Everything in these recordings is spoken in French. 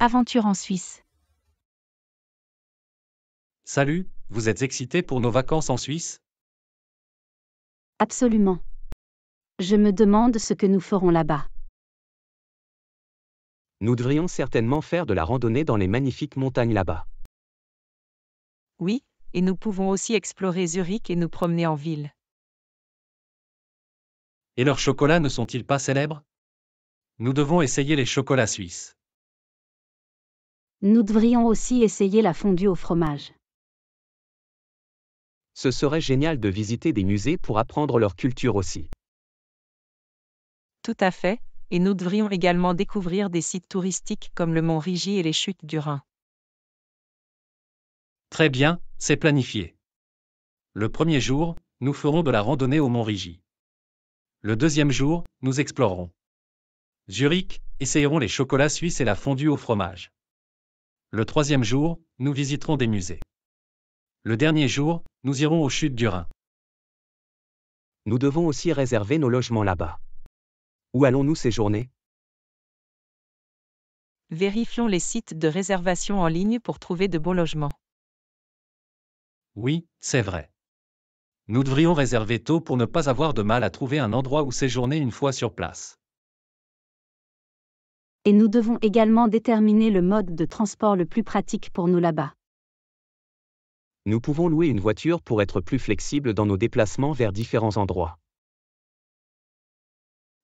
Aventure en Suisse. Salut, vous êtes excité pour nos vacances en Suisse? Absolument. Je me demande ce que nous ferons là-bas. Nous devrions certainement faire de la randonnée dans les magnifiques montagnes là-bas. Oui, et nous pouvons aussi explorer Zurich et nous promener en ville. Et leurs chocolats ne sont-ils pas célèbres? Nous devons essayer les chocolats suisses. Nous devrions aussi essayer la fondue au fromage. Ce serait génial de visiter des musées pour apprendre leur culture aussi. Tout à fait, et nous devrions également découvrir des sites touristiques comme le mont Rigi et les chutes du Rhin. Très bien, c'est planifié. Le premier jour, nous ferons de la randonnée au mont Rigi. Le deuxième jour, nous explorerons Zurich, essayerons les chocolats suisses et la fondue au fromage. Le troisième jour, nous visiterons des musées. Le dernier jour, nous irons aux chutes du Rhin. Nous devons aussi réserver nos logements là-bas. Où allons-nous séjourner? Vérifions les sites de réservation en ligne pour trouver de bons logements. Oui, c'est vrai. Nous devrions réserver tôt pour ne pas avoir de mal à trouver un endroit où séjourner une fois sur place. Et nous devons également déterminer le mode de transport le plus pratique pour nous là-bas. Nous pouvons louer une voiture pour être plus flexibles dans nos déplacements vers différents endroits.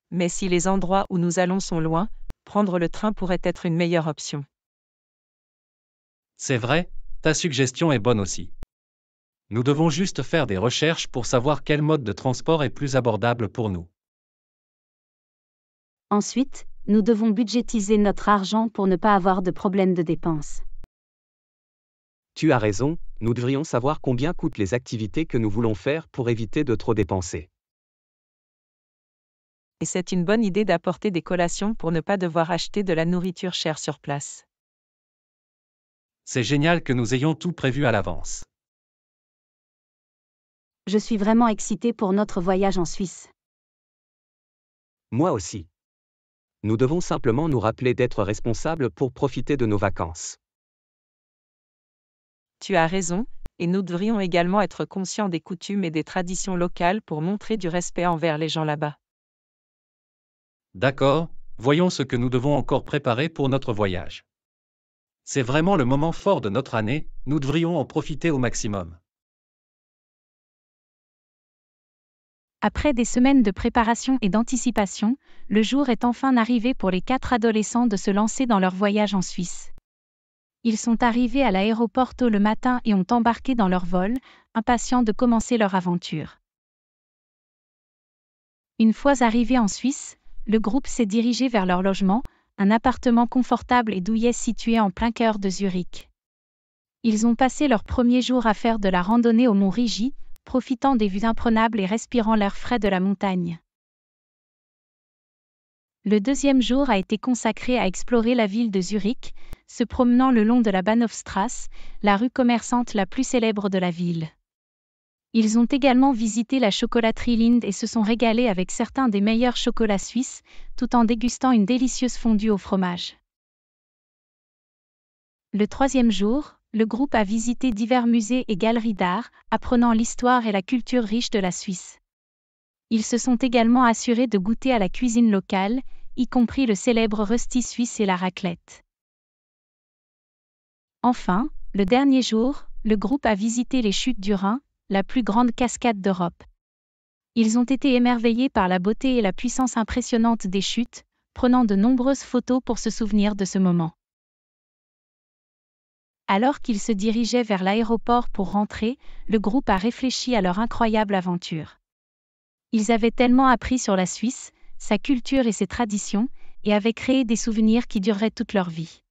Mais si les endroits où nous allons sont loin, prendre le train pourrait être une meilleure option. C'est vrai, ta suggestion est bonne aussi. Nous devons juste faire des recherches pour savoir quel mode de transport est plus abordable pour nous. Ensuite, nous devons budgétiser notre argent pour ne pas avoir de problème de dépenses. Tu as raison, nous devrions savoir combien coûtent les activités que nous voulons faire pour éviter de trop dépenser. Et c'est une bonne idée d'apporter des collations pour ne pas devoir acheter de la nourriture chère sur place. C'est génial que nous ayons tout prévu à l'avance. Je suis vraiment excitée pour notre voyage en Suisse. Moi aussi. Nous devons simplement nous rappeler d'être responsables pour profiter de nos vacances. Tu as raison, et nous devrions également être conscients des coutumes et des traditions locales pour montrer du respect envers les gens là-bas. D'accord, voyons ce que nous devons encore préparer pour notre voyage. C'est vraiment le moment fort de notre année, nous devrions en profiter au maximum. Après des semaines de préparation et d'anticipation, le jour est enfin arrivé pour les 4 adolescents de se lancer dans leur voyage en Suisse. Ils sont arrivés à l'aéroport tôt le matin et ont embarqué dans leur vol, impatients de commencer leur aventure. Une fois arrivés en Suisse, le groupe s'est dirigé vers leur logement, un appartement confortable et douillet situé en plein cœur de Zurich. Ils ont passé leur premier jour à faire de la randonnée au mont Rigi, profitant des vues imprenables et respirant l'air frais de la montagne. Le deuxième jour a été consacré à explorer la ville de Zurich, se promenant le long de la Bahnhofstrasse, la rue commerçante la plus célèbre de la ville. Ils ont également visité la chocolaterie Lind et se sont régalés avec certains des meilleurs chocolats suisses, tout en dégustant une délicieuse fondue au fromage. Le troisième jour, le groupe a visité divers musées et galeries d'art, apprenant l'histoire et la culture riche de la Suisse. Ils se sont également assurés de goûter à la cuisine locale, y compris le célèbre rösti suisse et la raclette. Enfin, le dernier jour, le groupe a visité les chutes du Rhin, la plus grande cascade d'Europe. Ils ont été émerveillés par la beauté et la puissance impressionnante des chutes, prenant de nombreuses photos pour se souvenir de ce moment. Alors qu'ils se dirigeaient vers l'aéroport pour rentrer, le groupe a réfléchi à leur incroyable aventure. Ils avaient tellement appris sur la Suisse, sa culture et ses traditions, et avaient créé des souvenirs qui dureraient toute leur vie.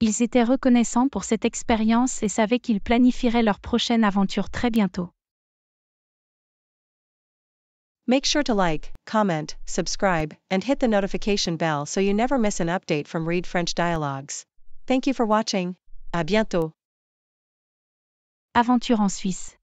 Ils étaient reconnaissants pour cette expérience et savaient qu'ils planifieraient leur prochaine aventure très bientôt. Make sure to like, comment, subscribe, and hit the notification bell so you never miss an update from Read French Dialogues. Thank you for watching. À bientôt. Aventure en Suisse.